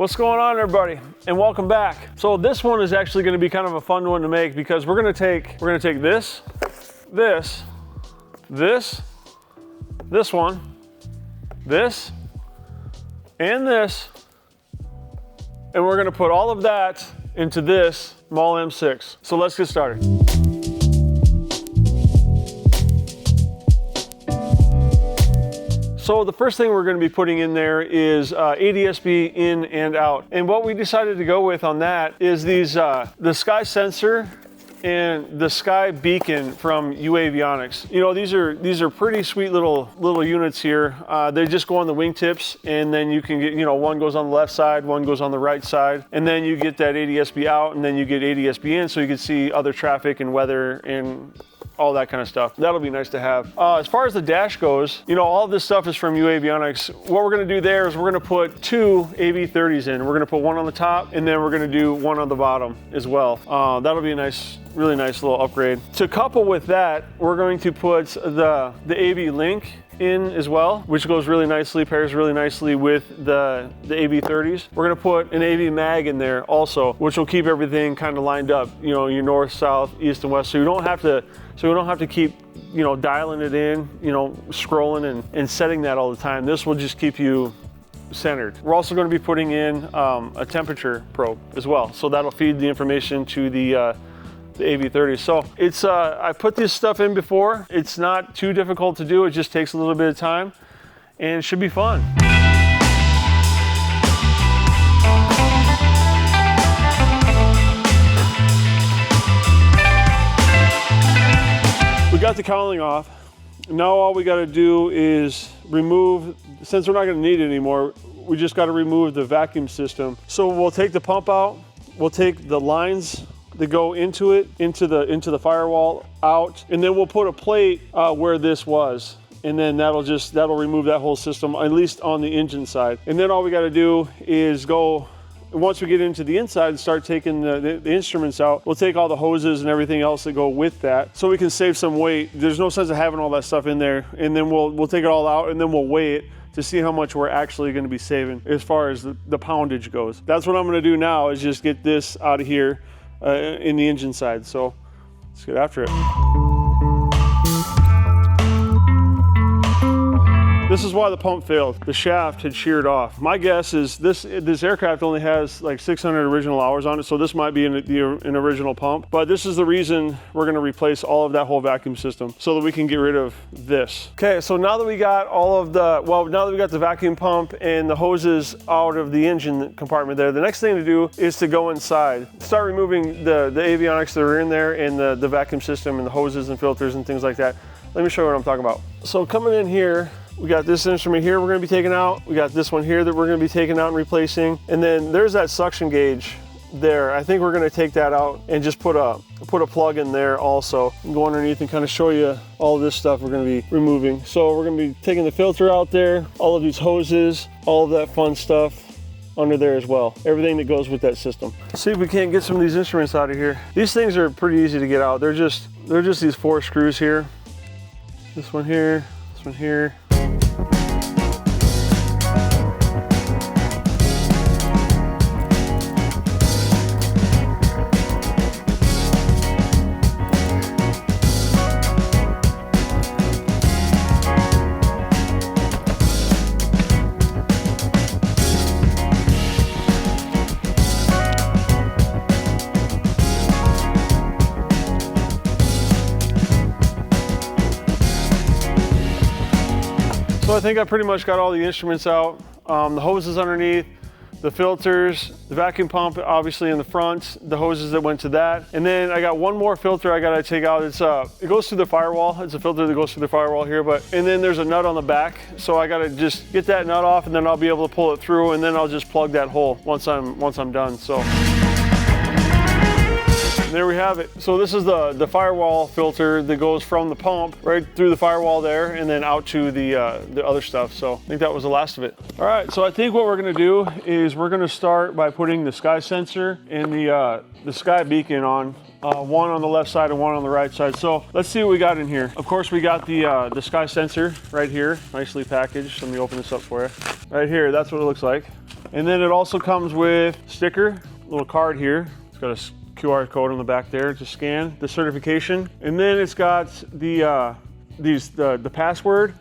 What's going on, everybody, and welcome back. So this one is actually going to be kind of a fun one to make because we're going to take this one, this, and this, and we're going to put all of that into this Maule M6. So let's get started. So the first thing we're going to be putting in there is ADSB in and out. And what we decided to go with on that is these the sky sensor and the sky beacon from uAvionix. You know, these are pretty sweet little units here. They just go on the wingtips, and then you can get, you know, one goes on the left side, one goes on the right side, and then you get that ADSB out, and then you get ADSB in, so you can see other traffic and weather and all that kind of stuff. That'll be nice to have. As far as the dash goes, you know, all of this stuff is from uAvionix. What we're gonna do there is we're gonna put two AV-30s in. We're gonna put one on the top, and then we're gonna do one on the bottom as well. That'll be a nice, really nice little upgrade. To couple with that, we're going to put the AV link in as well, which goes really nicely, pairs really nicely with the AV-30s. We're gonna put an AV mag in there also, which will keep everything kind of lined up, you know, your north, south, east, and west, so you don't have to keep, you know, dialing it in, you know, scrolling and setting that all the time. This will just keep you centered. We're also going to be putting in a temperature probe as well, so that'll feed the information to the AV-30. So it's I put this stuff in before. It's not too difficult to do. It just takes a little bit of time, and it should be fun. We got the cowling off. Now all we got to do is remove, since we're not going to need it anymore, we just got to remove the vacuum system. So we'll take the pump out, we'll take the lines that go into it, into the firewall out, and then we'll put a plate where this was. And then that'll remove that whole system, at least on the engine side. And then all we got to do is go, once we get into the inside and start taking the instruments out, we'll take all the hoses and everything else that go with that, so we can save some weight. There's no sense of having all that stuff in there. And then we'll take it all out, and then we'll weigh it to see how much we're actually going to be saving as far as the poundage goes. That's what I'm going to do now, is just get this out of here in the engine side. So let's get after it. This is why the pump failed. The shaft had sheared off. My guess is this aircraft only has like 600 original hours on it, so this might be an original pump. But this is the reason we're going to replace all of that whole vacuum system, so that we can get rid of this. Okay, so now that we got now that we got the vacuum pump and the hoses out of the engine compartment there, the next thing to do is to go inside. Start removing the avionics that are in there, and the vacuum system and the hoses and filters and things like that. Let me show you what I'm talking about. So coming in here, we got this instrument here we're going to be taking out. We got this one here that we're going to be taking out and replacing. And then there's that suction gauge there. I think we're going to take that out and just put a plug in there also. And go underneath and kind of show you all of this stuff we're going to be removing. So we're going to be taking the filter out there, all of these hoses, all of that fun stuff under there as well. Everything that goes with that system. Let's see if we can't get some of these instruments out of here. These things are pretty easy to get out. They're just these 4 screws here. This one here, this one here. So I think I pretty much got all the instruments out. The hoses underneath, the filters, the vacuum pump obviously in the front, the hoses that went to that. And then I got one more filter I gotta take out. It goes through the firewall. It's a filter that goes through the firewall here, and then there's a nut on the back. So I gotta just get that nut off, and then I'll be able to pull it through, and then I'll just plug that hole once I'm done. So there we have it. So this is the firewall filter that goes from the pump right through the firewall there, and then out to the other stuff. So I think that was the last of it. All right, so I think what we're gonna do is we're gonna start by putting the sky sensor and the sky beacon on one on the left side and one on the right side. So let's see what we got in here. Of course, we got the sky sensor right here, nicely packaged. Let me open this up for you. Right here, that's what it looks like. And then it also comes with sticker, little card here. It's got a QR code on the back there to scan the certification. And then it's got the password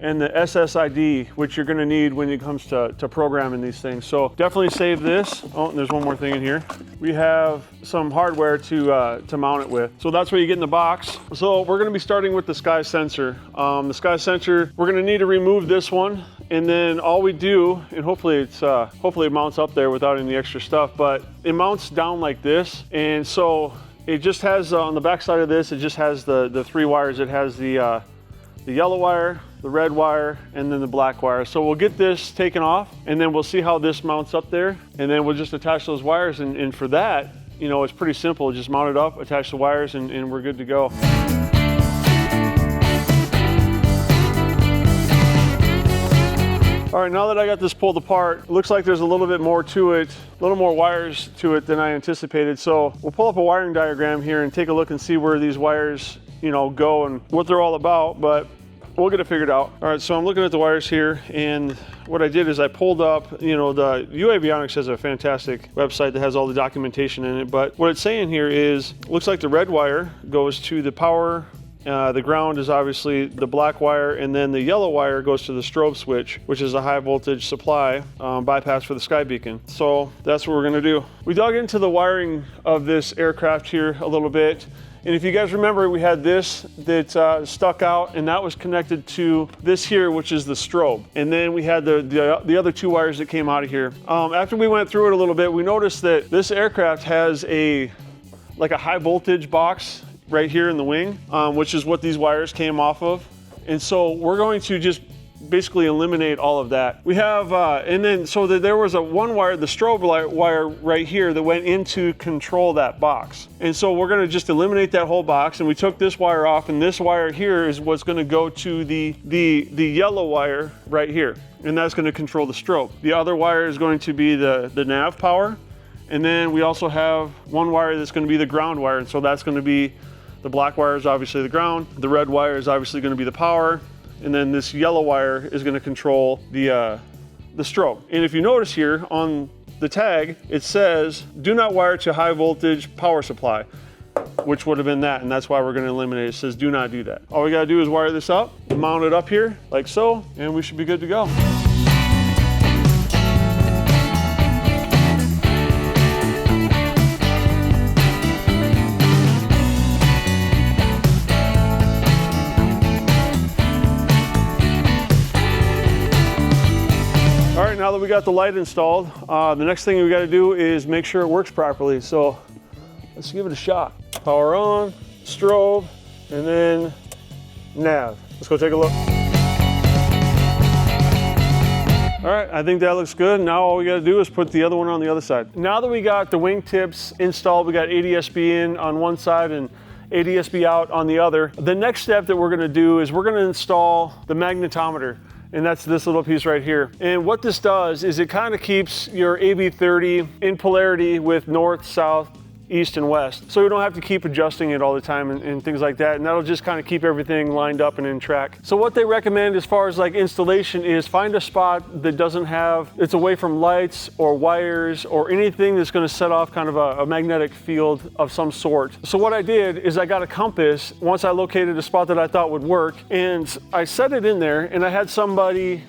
and the SSID, which you're gonna need when it comes to programming these things. So definitely save this. Oh, and there's one more thing in here. We have some hardware to mount it with. So that's what you get in the box. So we're gonna be starting with the sky sensor. The sky sensor, we're gonna need to remove this one, and then all we do, and hopefully it mounts up there without any extra stuff, but it mounts down like this. And so it just has, on the back side of this, it just has the three wires. It has the yellow wire, the red wire, and then the black wire. So we'll get this taken off, and then we'll see how this mounts up there, and then we'll just attach those wires. And for that, you know, it's pretty simple. Just mount it up, attach the wires, and we're good to go. All right, now that I got this pulled apart, it looks like there's a little bit more to it, a little more wires to it than I anticipated. So we'll pull up a wiring diagram here and take a look and see where these wires, you know, go and what they're all about, but we'll get it figured out. All right, so I'm looking at the wires here, and what I did is I pulled up, you know, the uAvionix has a fantastic website that has all the documentation in it, but what it's saying here is, looks like the red wire goes to the power, the ground is obviously the black wire, and then the yellow wire goes to the strobe switch, which is a high voltage supply bypass for the sky beacon. So that's what we're gonna do. We dug into the wiring of this aircraft here a little bit. And if you guys remember, we had this that stuck out, and that was connected to this here, which is the strobe. And then we had the other two wires that came out of here. After we went through it a little bit, we noticed that this aircraft has like a high voltage box right here in the wing, which is what these wires came off of. And so we're going to just basically eliminate all of that. We have, and then so that there was one wire, the strobe wire right here, that went in to control that box. And so we're gonna just eliminate that whole box, and we took this wire off, and this wire here is what's gonna go to the yellow wire right here, and that's gonna control the strobe. The other wire is going to be the nav power, and then we also have one wire that's gonna be the ground wire, and so that's gonna be, the black wire is obviously the ground, the red wire is obviously gonna be the power, and then this yellow wire is going to control the strobe. And if you notice here on the tag, it says, do not wire to high voltage power supply, which would have been that, and that's why we're going to eliminate it. It says do not do that. All we got to do is wire this up, mount it up here like so, and we should be good to go. Now that we got the light installed, the next thing we got to do is make sure it works properly. So let's give it a shot. Power on, strobe, and then nav. Let's go take a look. All right, I think that looks good. Now all we got to do is put the other one on the other side. Now that we got the wingtips installed, we got ADSB in on one side and ADSB out on the other. The next step that we're going to do is we're going to install the magnetometer. And that's this little piece right here. And what this does is it kind of keeps your AV-30 in polarity with north, south, east, and west. So we don't have to keep adjusting it all the time and things like that. And that'll just kind of keep everything lined up and in track. So what they recommend as far as like installation is find a spot that doesn't have, it's away from lights or wires or anything that's going to set off kind of a magnetic field of some sort. So what I did is I got a compass once I located a spot that I thought would work, and I set it in there, and I had somebody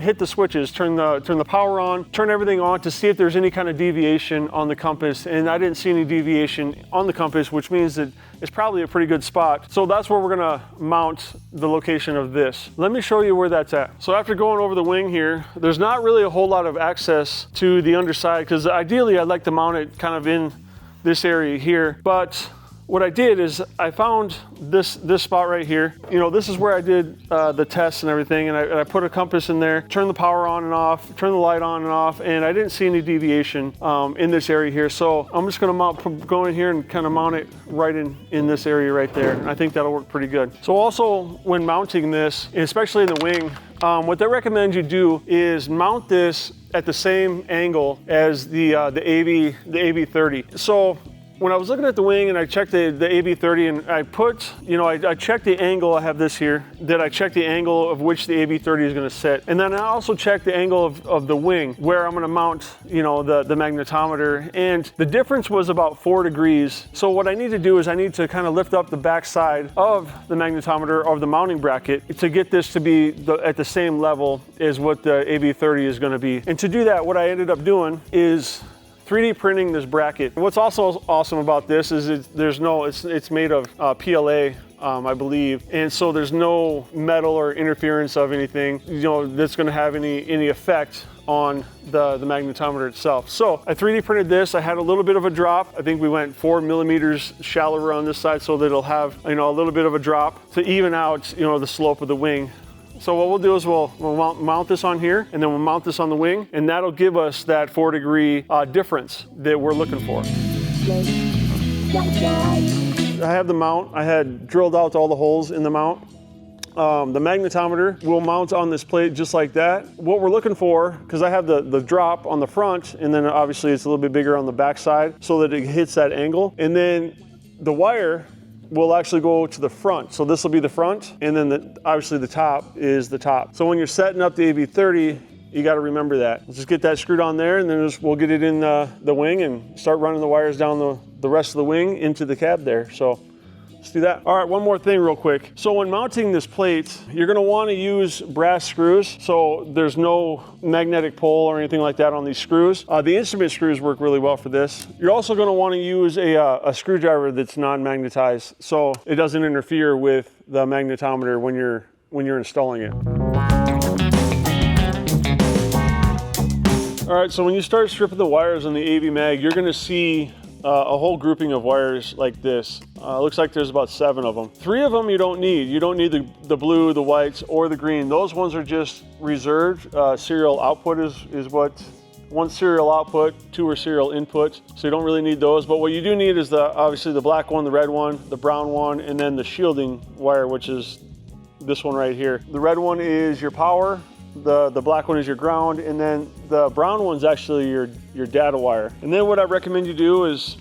hit the switches, turn the power on, turn everything on to see if there's any kind of deviation on the compass, and I didn't see any deviation on the compass, which means that it's probably a pretty good spot. So that's where we're gonna mount the location of this. Let me show you where that's at. So after going over the wing here, there's not really a whole lot of access to the underside, because ideally I'd like to mount it kind of in this area here, but what I did is I found this spot right here. You know, this is where I did the tests and everything, and I put a compass in there, turned the power on and off, turned the light on and off, and I didn't see any deviation in this area here. So I'm just gonna go in here and kind of mount it right in this area right there. And I think that'll work pretty good. So also when mounting this, especially in the wing, what they recommend you do is mount this at the same angle as the AV-30. So when I was looking at the wing and I checked the AV-30 and I put, I checked the angle, I have this here, that I checked the angle of which the AV-30 is gonna sit. And then I also checked the angle of the wing, where I'm gonna mount, the magnetometer. And the difference was about 4 degrees. So what I need to do is I need to kind of lift up the back side of the magnetometer, of the mounting bracket, to get this to be at the same level as what the AV-30 is gonna be. And to do that, what I ended up doing is 3D printing this bracket. What's also awesome about this is it's made of PLA, I believe, and so there's no metal or interference of anything, that's going to have any effect on the magnetometer itself. So I 3D printed this. I had a little bit of a drop. I think we went 4 millimeters shallower on this side so that it'll have a little bit of a drop to even out the slope of the wing. So what we'll do is we'll mount this on here, and then we'll mount this on the wing, and that'll give us that 4 degree difference that we're looking for. I have the mount. I had drilled out all the holes in the mount. The magnetometer will mount on this plate just like that. What we're looking for, because I have the drop on the front, and then obviously it's a little bit bigger on the back side so that it hits that angle. And then the wire will actually go to the front. So this will be the front, and then obviously the top is the top. So when you're setting up the AV-30, you got to remember that. Let's just get that screwed on there, and then we'll get it in the wing and start running the wires down the rest of the wing into the cab there. So let's do that. All right, one more thing real quick. So when mounting this plate, you're gonna wanna use brass screws, so there's no magnetic pole or anything like that on these screws. The instrument screws work really well for this. You're also gonna wanna use a screwdriver that's non-magnetized, so it doesn't interfere with the magnetometer when you're installing it. All right, so when you start stripping the wires on the AV Mag, you're gonna see a whole grouping of wires like this. Looks like there's about 7 of them. 3 of them you don't need. You don't need the blue, the whites, or the green. Those ones are just reserved. Serial output is what, 1 serial output, 2 are serial input. So you don't really need those. But what you do need is obviously the black one, the red one, the brown one, and then the shielding wire, which is this one right here. The red one is your power. The black one is your ground, and then the brown one's actually your data wire. And then what I recommend you do is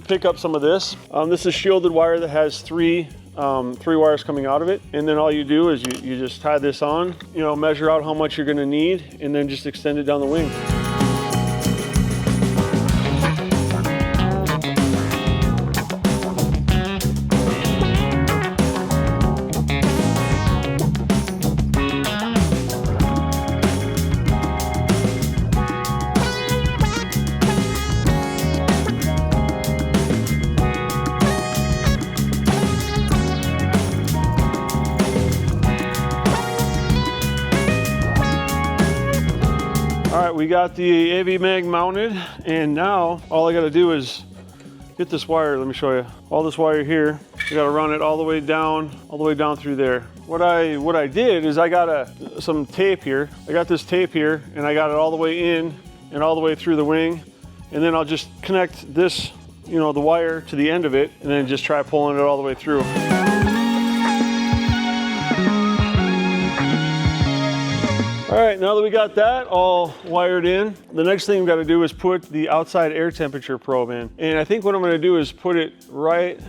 pick up some of this. This is shielded wire that has 3 wires coming out of it, and then all you do is you just tie this on, measure out how much you're going to need, and then just extend it down the wing. We got the AV Mag mounted, and now all I got to do is get this wire. Let me show you. All this wire here, you got to run it all the way down through there. What I did is I got some tape here. I got this tape here, and I got it all the way in and all the way through the wing, and then I'll just connect this, the wire to the end of it, and then just try pulling it all the way through. All right, now that we got that all wired in, the next thing we've got to do is put the outside air temperature probe in. And I think what I'm going to do is put it right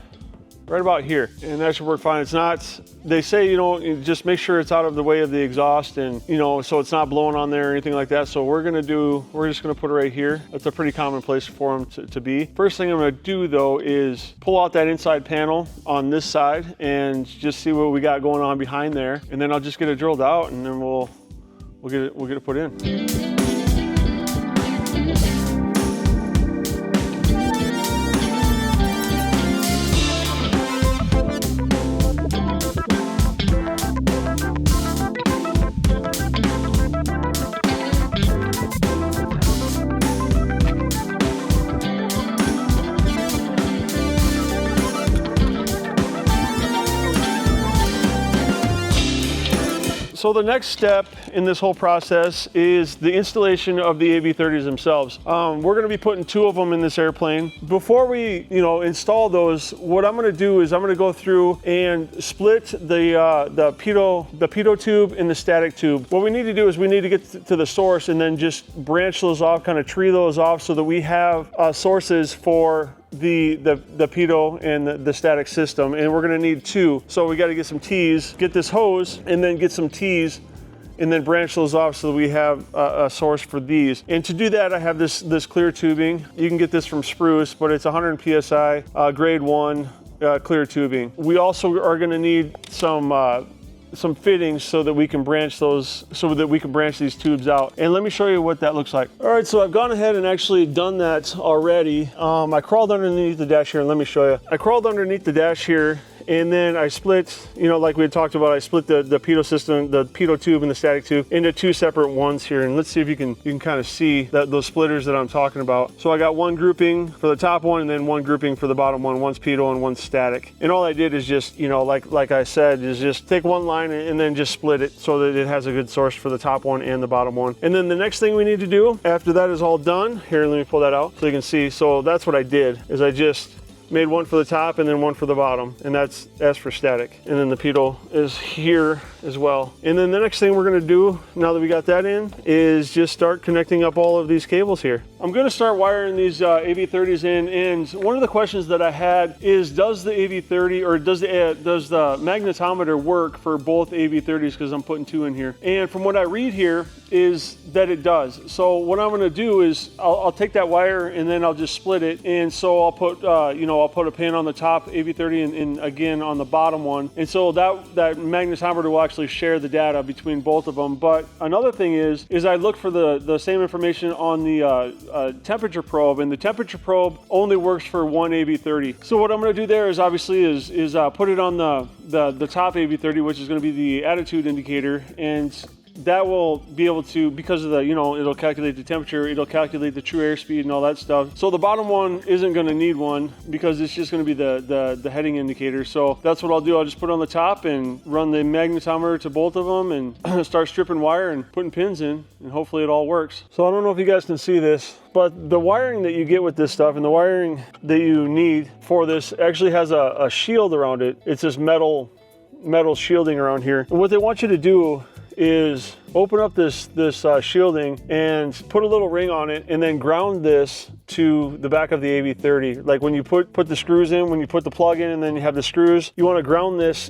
about here, and that should work fine. It's not, they say, just make sure it's out of the way of the exhaust, and so it's not blowing on there or anything like that. So we're just going to put it right here. That's a pretty common place for them to be. First thing I'm going to do though is pull out that inside panel on this side and just see what we got going on behind there, and then I'll just get it drilled out, and then we'll get it put in. So the next step in this whole process is the installation of the AV-30s themselves. We're going to be putting 2 of them in this airplane. Before we, install those, what I'm going to do is I'm going to go through and split the pitot tube and the static tube. What we need to do is we need to get to the source and then just branch those off, kind of tree those off so that we have sources for the pitot and the static system, and we're gonna need two. So we gotta get some T's, get this hose, and then get some T's, and then branch those off so that we have a source for these. And to do that, I have this clear tubing. You can get this from Spruce, but it's 100 PSI, grade 1 clear tubing. We also are gonna need some fittings so that we can branch these tubes out. And let me show you what that looks like. All right, so I've gone ahead and actually done that already. I crawled underneath the dash here, and let me show you. I crawled underneath the dash here, and then I split, you know, like we had talked about, I split the pitot system, the pitot tube and the static tube into two separate ones here. And let's see if you can kind of see those splitters that I'm talking about. So I got one grouping for the top one and then one grouping for the bottom one. One's pitot and one's static. And all I did is just, you know, like I said, is just take one line and then just split it so that it has a good source for the top one and the bottom one. And then the next thing we need to do after that is all done, here, let me pull that out so you can see. So that's what I did, is I just made one for the top and then one for the bottom, and that's for static. And then the pitot is here as well. And then the next thing we're gonna do, now that we got that in, is just start connecting up all of these cables here. I'm gonna start wiring these AV-30s in, and one of the questions that I had is, does the AV-30 or does the magnetometer work for both AV-30s, because I'm putting two in here. And from what I read here is that it does. So what I'm gonna do is I'll take that wire and then I'll just split it. And so I'll put, I'll put a pin on the top AV-30 and again on the bottom one. And so that magnetometer will actually share the data between both of them. But another thing is I looked for the same information on the temperature probe, and the temperature probe only works for one AV-30. So what I'm going to do there is obviously is put it on the top AV-30, which is going to be the attitude indicator, and that will be able to, because of the, it'll calculate the temperature, it'll calculate the true airspeed and all that stuff. So the bottom one isn't going to need one because it's just going to be the heading indicator. So that's what I'll do. I'll just put it on the top and run the magnetometer to both of them and start stripping wire and putting pins in, and hopefully it all works. So I don't know if you guys can see this, but the wiring that you get with this stuff and the wiring that you need for this actually has a shield around it. It's this metal shielding around here. And what they want you to do is open up this shielding and put a little ring on it, and then ground this to the back of the AV-30. Like when you put the screws in, when you put the plug in and then you have the screws, you want to ground this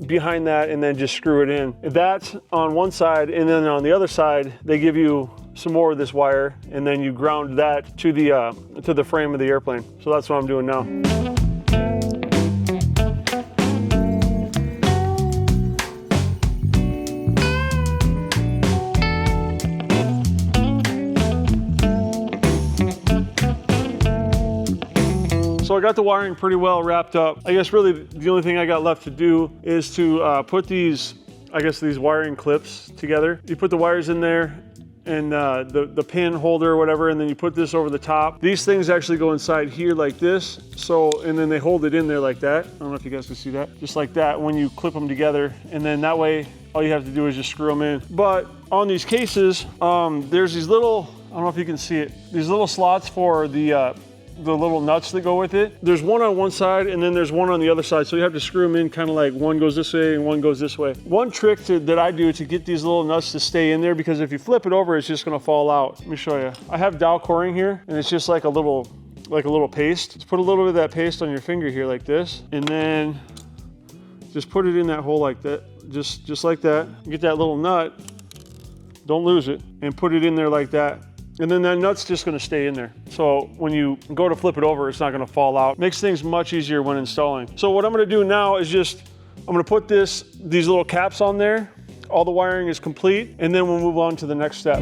behind that and then just screw it in. That's on one side, and then on the other side they give you some more of this wire, and then you ground that to the frame of the airplane. So that's what I'm doing now. So I got the wiring pretty well wrapped up. I guess really the only thing I got left to do is to put these wiring clips together. You put the wires in there and the pin holder or whatever, and then you put this over the top. These things actually go inside here like this. So, and then they hold it in there like that. I don't know if you guys can see that. Just like that when you clip them together. And then that way, all you have to do is just screw them in. But on these cases, there's these little, I don't know if you can see it, these little slots for the little nuts that go with it. There's one on one side and then there's one on the other side. So you have to screw them in kind of like one goes this way and one goes this way. One trick that I do to get these little nuts to stay in there, because if you flip it over, it's just gonna fall out. Let me show you. I have dowel coring here, and it's just like a little paste. Just put a little bit of that paste on your finger here like this, and then just put it in that hole like that. Just like that. Get that little nut, don't lose it, and put it in there like that. And then that nut's just gonna stay in there. So when you go to flip it over, it's not gonna fall out. Makes things much easier when installing. So what I'm gonna do now is I'm gonna put these little caps on there. All the wiring is complete, and then we'll move on to the next step.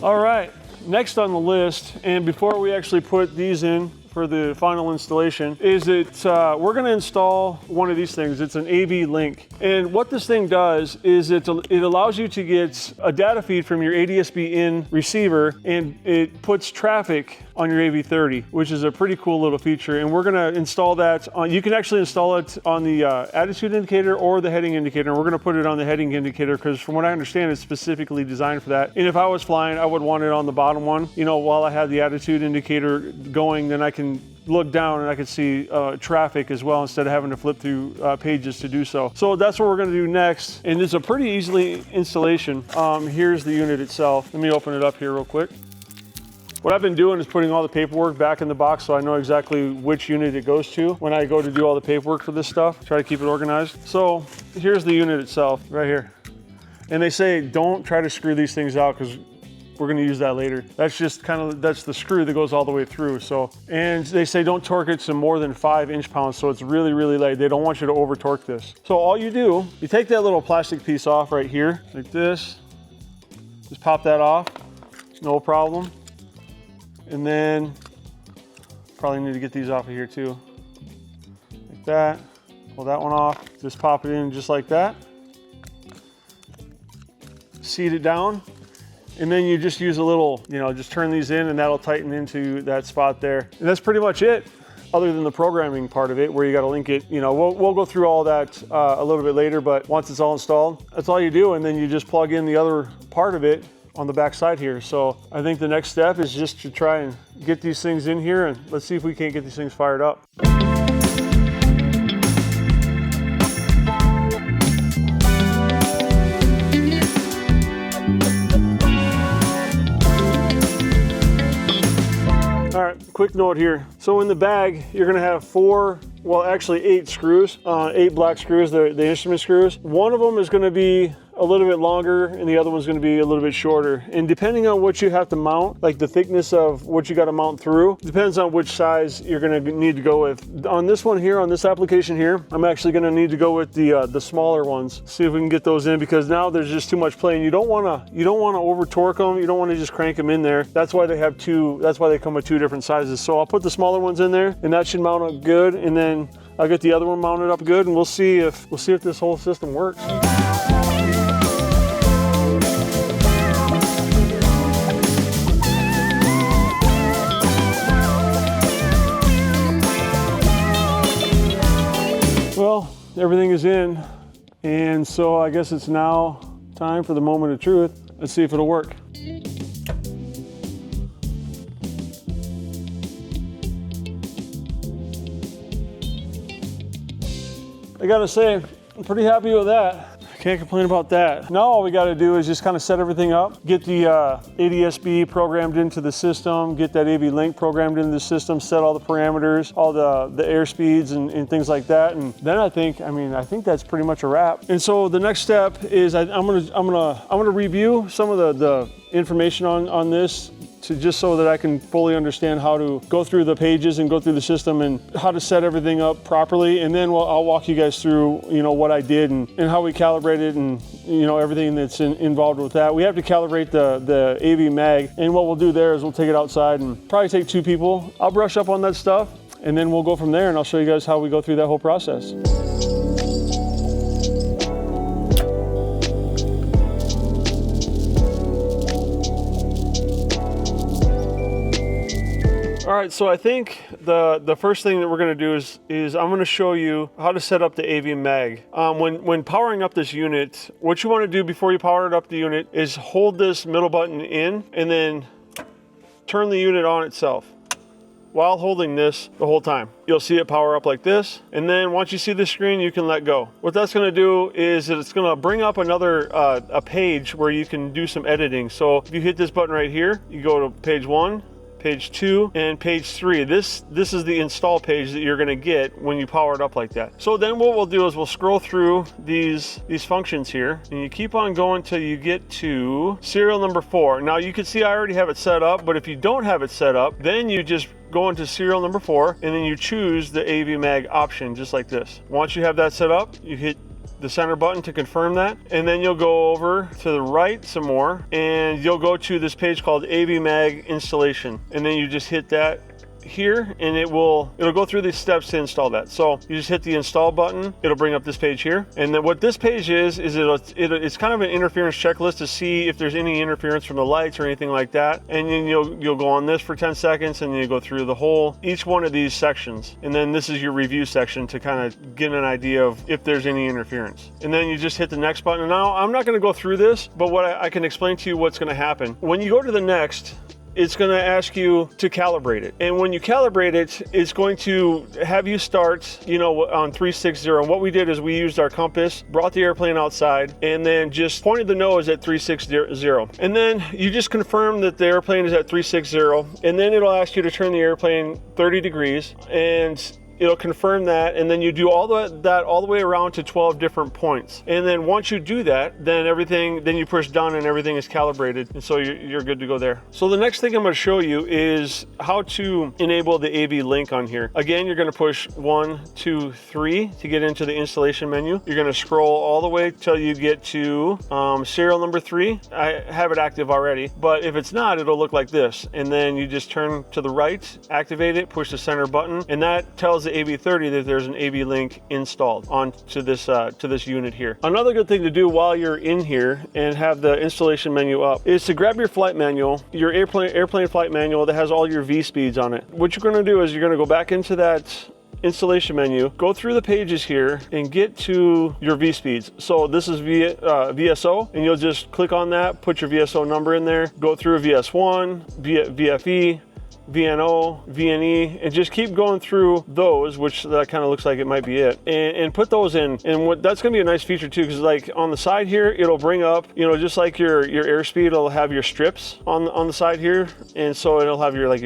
All right, next on the list, and before we actually put these in for the final installation, is that we're gonna install one of these things. It's an AV link. And what this thing does is it allows you to get a data feed from your ADSB in receiver, and it puts traffic on your AV-30, which is a pretty cool little feature. And we're gonna install that on, you can actually install it on the attitude indicator or the heading indicator. And we're gonna put it on the heading indicator because from what I understand, it's specifically designed for that. And if I was flying, I would want it on the bottom one. While I have the attitude indicator going, then I can look down and I could see traffic as well instead of having to flip through pages to do so. So that's what we're going to do next, and it's a pretty easily installation. Here's the unit itself. Let me open it up here real quick. What I've been doing is putting all the paperwork back in the box so I know exactly which unit it goes to when I go to do all the paperwork for this stuff. Try to keep it organized. So here's the unit itself right here. And they say don't try to screw these things out because we're going to use that later. That's just that's the screw that goes all the way through. So, and they say don't torque it to more than 5 inch-pounds, so it's really, really light. They don't want you to over torque this. So all you do, you take that little plastic piece off right here, like this. Just pop that off, no problem. And then, probably need to get these off of here too. Like that, pull that one off. Just pop it in just like that. Seat it down. And then you just use a little, just turn these in and that'll tighten into that spot there. And that's pretty much it, other than the programming part of it where you got to link it. We'll go through all that a little bit later, but once it's all installed, that's all you do. And then you just plug in the other part of it on the back side here. So I think the next step is just to try and get these things in here and let's see if we can't get these things fired up. All right, quick note here. So in the bag, you're gonna have 8 screws, 8 black screws, the instrument screws. One of them is gonna be a little bit longer and the other one's going to be a little bit shorter. And depending on what you have to mount, like the thickness of what you got to mount through, depends on which size you're going to need to go with. On this one here, on this application here, I'm actually going to need to go with the smaller ones. See if we can get those in because now there's just too much play and you don't want to over torque them. You don't want to just crank them in there. That's why they have that's why they come with 2 different sizes. So I'll put the smaller ones in there and that should mount up good. And then I'll get the other one mounted up good and we'll see if this whole system works. Well, everything is in, and so I guess it's now time for the moment of truth. Let's see if it'll work. I gotta say, I'm pretty happy with that. Can't complain about that. Now all we got to do is just kind of set everything up, get the ADSB programmed into the system, get that AV link programmed into the system, set all the parameters, all the air speeds and things like that. And then I think that's pretty much a wrap. And so the next step is I'm gonna review some of the information on this just so that I can fully understand how to go through the pages and go through the system and how to set everything up properly. And then I'll walk you guys through, what I did and how we calibrated and, everything that's involved with that. We have to calibrate the AV mag. And what we'll do there is we'll take it outside and probably take 2 people. I'll brush up on that stuff and then we'll go from there and I'll show you guys how we go through that whole process. All right, so I think the first thing that we're going to do is I'm going to show you how to set up the AV mag. When powering up this unit, what you want to do before you power it up the unit is hold this middle button in and then turn the unit on itself while holding this the whole time. You'll see it power up like this, and then once you see the screen, you can let go. What that's going to do is it's going to bring up another a page where you can do some editing. So if you hit this button right here, you go to page 1, page 2, and page 3. This is the install page that you're going to get when you power it up like that. So then what we'll do is we'll scroll through these functions here, and you keep on going till you get to serial number 4. Now you can see I already have it set up, but if you don't have it set up, then you just go into serial number 4, and then you choose the AV mag option just like this. Once you have that set up, you hit the center button to confirm that, and then you'll go over to the right some more and you'll go to this page called AV mag installation, and then you just hit that here and it'll go through these steps to install that. So you just hit the install button, it'll bring up this page here, and then what this page is it's kind of an interference checklist to see if there's any interference from the lights or anything like that. And then you'll go on this for 10 seconds and then you go through each one of these sections, and then this is your review section to kind of get an idea of if there's any interference. And then you just hit the next button. And now I'm not going to go through this, but what I can explain to you what's going to happen when you go to the next. it's going to ask you to calibrate it. And when you calibrate it, it's going to have you start, you know, on 360. And what we did is we used our compass, brought the airplane outside, and then just pointed the nose at 360. And then you just confirm that the airplane is at 360, and then it'll ask you to turn the airplane 30 degrees, and it'll confirm that, and then you do all that all the way around to 12 different points. And then once you do that, then you push done and everything is calibrated, and so you're good to go there. So the next thing I'm going to show you is how to enable the AV link on here. Again, you're going to push 1, 2, 3 to get into the installation menu. You're going to scroll all the way till you get to serial number 3. I have it active already, but if it's not, it'll look like this. And then you just turn to the right, activate it, push the center button, and that tells the AV-30 that there's an AV link installed onto this unit here. Another good thing to do while you're in here and have the installation menu up is to grab your flight manual, your airplane flight manual that has all your V speeds on it. What you're going to do is you're going to go back into that installation menu, go through the pages here and get to your V speeds. So this is VSO, and you'll just click on that, put your VSO number in there, go through VS1, VFE, VNO, VNE, and just keep going through those, which that kind of looks like it might be it, and put those in. And that's going to be a nice feature too, because like on the side here, it'll bring up, you know, just like your airspeed, it'll have your strips on the side here, and so it'll have your VSO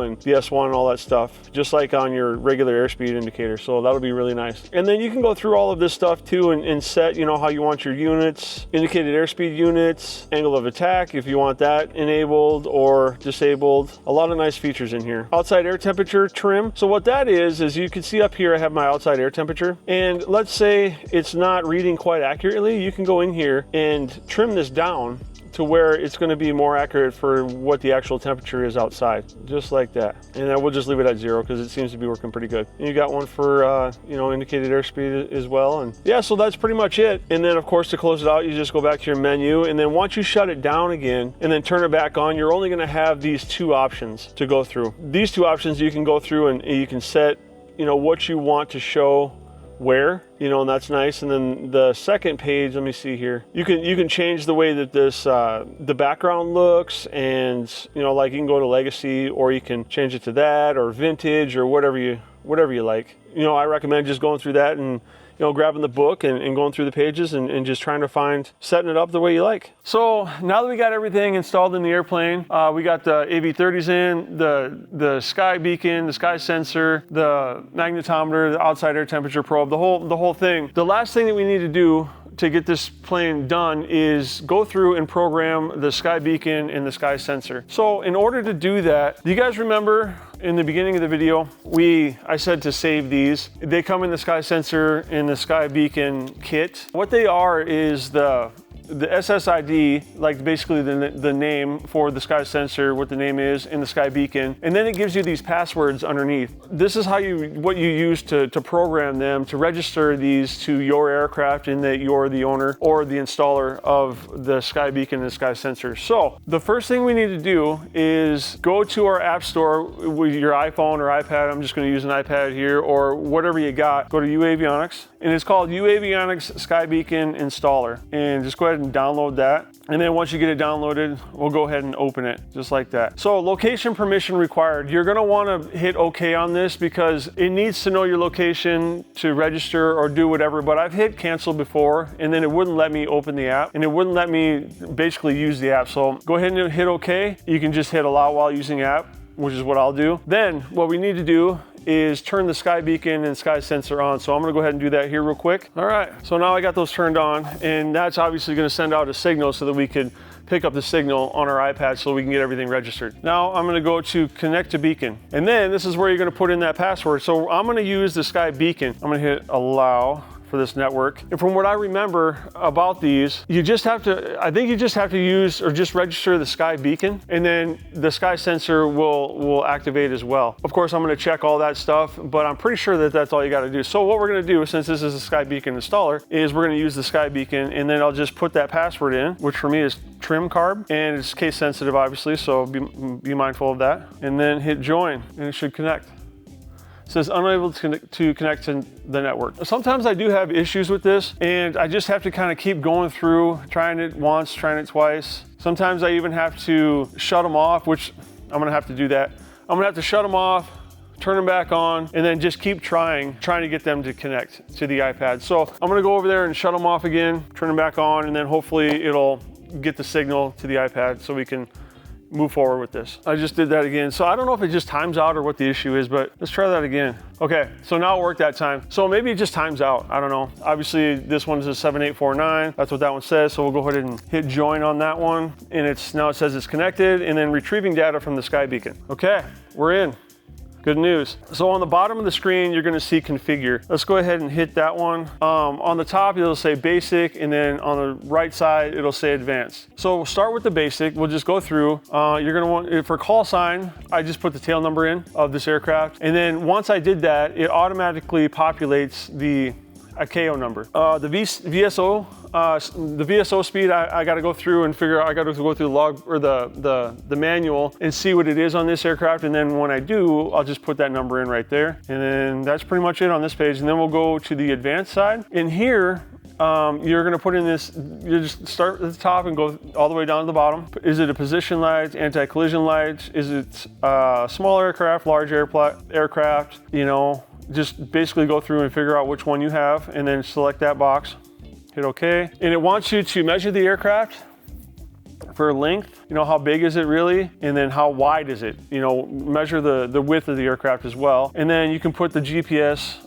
and VS1 and all that stuff, just like on your regular airspeed indicator. So that'll be really nice. And then you can go through all of this stuff too and set, you know, how you want your units, indicated airspeed units, angle of attack if you want that enabled or disabled. A lot of nice features in here. Outside air temperature trim. So what that is you can see up here I have my outside air temperature, and let's say it's not reading quite accurately, you can go in here and trim this down to where it's going to be more accurate for what the actual temperature is outside, just like that. And then we'll just leave it at 0 because it seems to be working pretty good. And you got one for you know, indicated airspeed as well. And yeah, so that's pretty much it. And then of course to close it out, you just go back to your menu, and then once you shut it down again and then turn it back on, you're only going to have these 2 options to go through. These 2 options you can go through and you can set, you know, what you want to show where, you know, and that's nice. And then the second page, let me see here, you can change the way that this the background looks, and you know, like you can go to legacy, or you can change it to that, or vintage, or whatever you like. You know, I recommend just going through that and, you know, grabbing the book and going through the pages and just trying to setting it up the way you like. So now that we got everything installed in the airplane, we got the AV-30s in, the sky beacon, the sky sensor, the magnetometer, the outside air temperature probe, the whole thing. The last thing that we need to do to get this plane done is go through and program the sky beacon and the sky sensor. So in order to do that, do you guys remember in the beginning of the video, I said to save these? They come in the sky sensor and the sky beacon kit. What they are is the SSID, like basically the name for the sky sensor, what the name is, and the sky beacon, and then it gives you these passwords underneath. This is what you use to program them, to register these to your aircraft, and that you're the owner or the installer of the sky beacon and the sky sensor. So the first thing we need to do is go to our app store with your iPhone or iPad. I'm just going to use an iPad here, or whatever you got. Go to uAvionix, and it's called uAvionix Sky Beacon Installer, and just go ahead and download that. And then once you get it downloaded, we'll go ahead and open it just like that. So location permission required. You're going to want to hit OK on this because it needs to know your location to register or do whatever. But I've hit cancel before, and then it wouldn't let me open the app, and it wouldn't let me basically use the app. So go ahead and hit OK. You can just hit allow while using app, which is what I'll do. Then what we need to do is turn the sky beacon and sky sensor on. So I'm gonna go ahead and do that here real quick. All right, so now I got those turned on, and that's obviously gonna send out a signal so that we could pick up the signal on our iPad so we can get everything registered. Now I'm gonna go to connect to beacon. And then this is where you're gonna put in that password. So I'm gonna use the sky beacon. I'm gonna hit allow for this network. And from what I remember about these, I think you just have to use or just register the sky beacon, and then the sky sensor will activate as well. Of course, I'm gonna check all that stuff, but I'm pretty sure that that's all you gotta do. So what we're gonna do, since this is a sky beacon installer, is we're gonna use the sky beacon, and then I'll just put that password in, which for me is trim carb, and it's case sensitive obviously, so be mindful of that. And then hit join, and it should connect. It says unable to connect to the network. Sometimes I do have issues with this, and I just have to kind of keep going through, trying it once, trying it twice. Sometimes I even have to shut them off, which I'm gonna have to do that. I'm gonna have to shut them off, turn them back on, and then just keep trying to get them to connect to the iPad. So I'm gonna go over there and shut them off again, turn them back on, and then hopefully it'll get the signal to the iPad so we can move forward with this. I just did that again. So I don't know if it just times out or what the issue is, but let's try that again. Okay, so now it worked that time. So maybe it just times out, I don't know. Obviously this one's a 7849, that's what that one says. So we'll go ahead and hit join on that one. And now it says it's connected and then retrieving data from the sky beacon. Okay, we're in. Good news. So on the bottom of the screen, you're gonna see configure. Let's go ahead and hit that one. On the top, it'll say basic, and then on the right side, it'll say advanced. So we'll start with the basic. We'll just go through. You're gonna want, for call sign, I just put the tail number in of this aircraft. And then once I did that, it automatically populates the ICAO number. The VSO speed, I got to go through and figure out. I got to go through the log or the manual and see what it is on this aircraft. And then when I do, I'll just put that number in right there. And then that's pretty much it on this page. And then we'll go to the advanced side. In here, you're going to put in this. You just start at the top and go all the way down to the bottom. Is it a position light, anti-collision light? Is it small aircraft, large aircraft? You know. Just basically go through and figure out which one you have and then select that box, hit OK. And it wants you to measure the aircraft for length, you know, how big is it really? And then how wide is it? You know, measure the width of the aircraft as well. And then you can put the GPS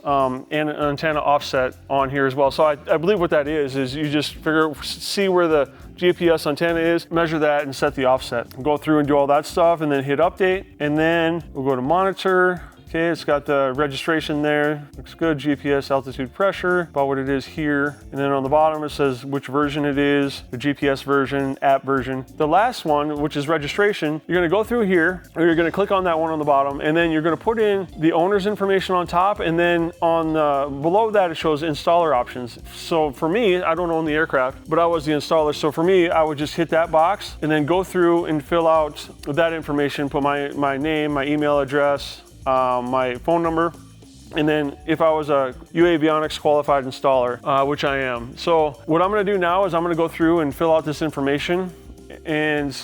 and an antenna offset on here as well. So I believe what that is you just see where the GPS antenna is, measure that and set the offset. Go through and do all that stuff and then hit update. And then we'll go to monitor. Okay, it's got the registration there. Looks good. GPS, altitude, pressure, about what it is here. And then on the bottom, it says which version it is, the GPS version, app version. The last one, which is registration, you're gonna go through here, or you're gonna click on that one on the bottom, and then you're gonna put in the owner's information on top, and then on below that, it shows installer options. So for me, I don't own the aircraft, but I was the installer. So for me, I would just hit that box and then go through and fill out that information, put my name, my email address, my phone number, and then if I was a uAvionix qualified installer, which I am. So what I'm gonna do now is I'm gonna go through and fill out this information and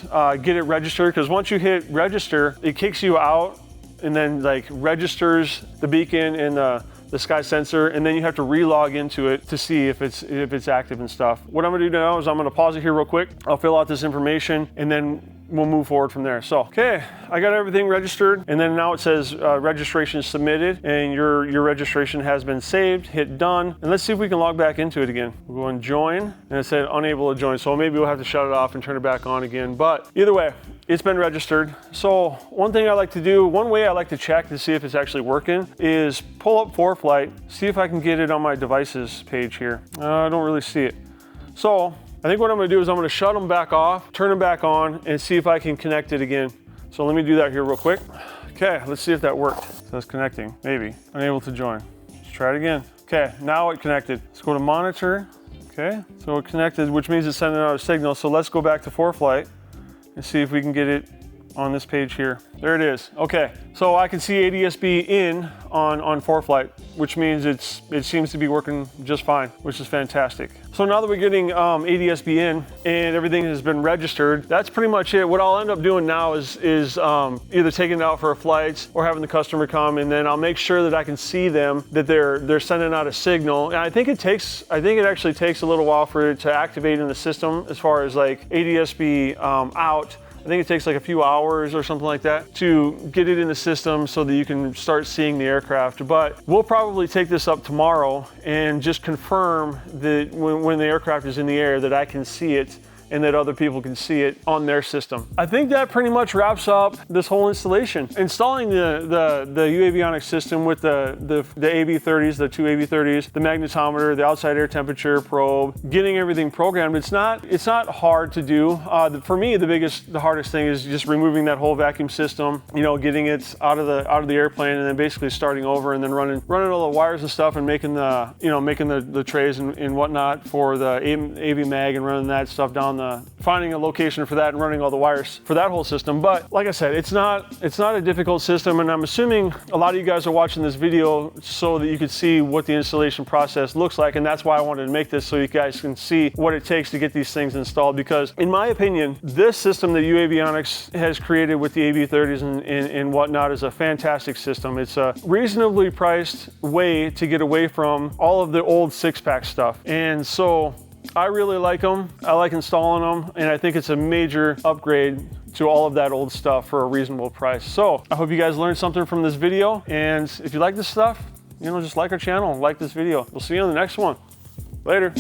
get it registered, because once you hit register, it kicks you out and then like registers the beacon and the sky sensor, and then you have to re-log into it to see if it's active and stuff. What I'm gonna do now is I'm gonna pause it here real quick. I'll fill out this information and then we'll move forward from there. So, okay, I got everything registered, and then now it says registration submitted, and your registration has been saved. Hit done, and let's see if we can log back into it again. We'll go and join, and it said unable to join, so maybe we'll have to shut it off and turn it back on again. But either way, it's been registered. So one thing I like to do, one way I like to check to see if it's actually working is pull up ForeFlight, see if I can get it on my devices page here. I don't really see it. So I think what I'm gonna do is I'm gonna shut them back off, turn them back on, and see if I can connect it again. So let me do that here real quick. Okay, let's see if that worked. So it's connecting, maybe. Unable to join. Let's try it again. Okay, now it connected. Let's go to monitor. Okay, so it connected, which means it's sending out a signal. So let's go back to ForeFlight and see if we can get it on this page here. There it is. Okay, so I can see ADSB in on ForeFlight, which means it seems to be working just fine, which is fantastic. So now that we're getting ADSB in and everything has been registered, that's pretty much it. What I'll end up doing now is either taking it out for flights or having the customer come, and then I'll make sure that I can see them, that they're sending out a signal. And I think it actually takes a little while for it to activate in the system as far as like ADSB out. I think it takes like a few hours or something like that to get it in the system so that you can start seeing the aircraft. But we'll probably take this up tomorrow and just confirm that when the aircraft is in the air that I can see it and that other people can see it on their system. I think that pretty much wraps up this whole installation. Installing the uAvionix system with the AV-30s, the two AV-30s, the magnetometer, the outside air temperature probe, getting everything programmed, it's not hard to do. For me, the hardest thing is just removing that whole vacuum system, you know, getting it out of the airplane and then basically starting over and then running all the wires and stuff and making the trays and whatnot for the AV mag and running that stuff down finding a location for that and running all the wires for that whole system. But like I said, it's not a difficult system, and I'm assuming a lot of you guys are watching this video so that you could see what the installation process looks like, and that's why I wanted to make this, so you guys can see what it takes to get these things installed. Because in my opinion, this system that uAvionix has created with the AV-30s and whatnot is a fantastic system. It's a reasonably priced way to get away from all of the old six-pack stuff, and so I really like them. I like installing them, and I think it's a major upgrade to all of that old stuff for a reasonable price. So I hope you guys learned something from this video, and if you like this stuff, you know, just like our channel, like this video. We'll see you on the next one. Later.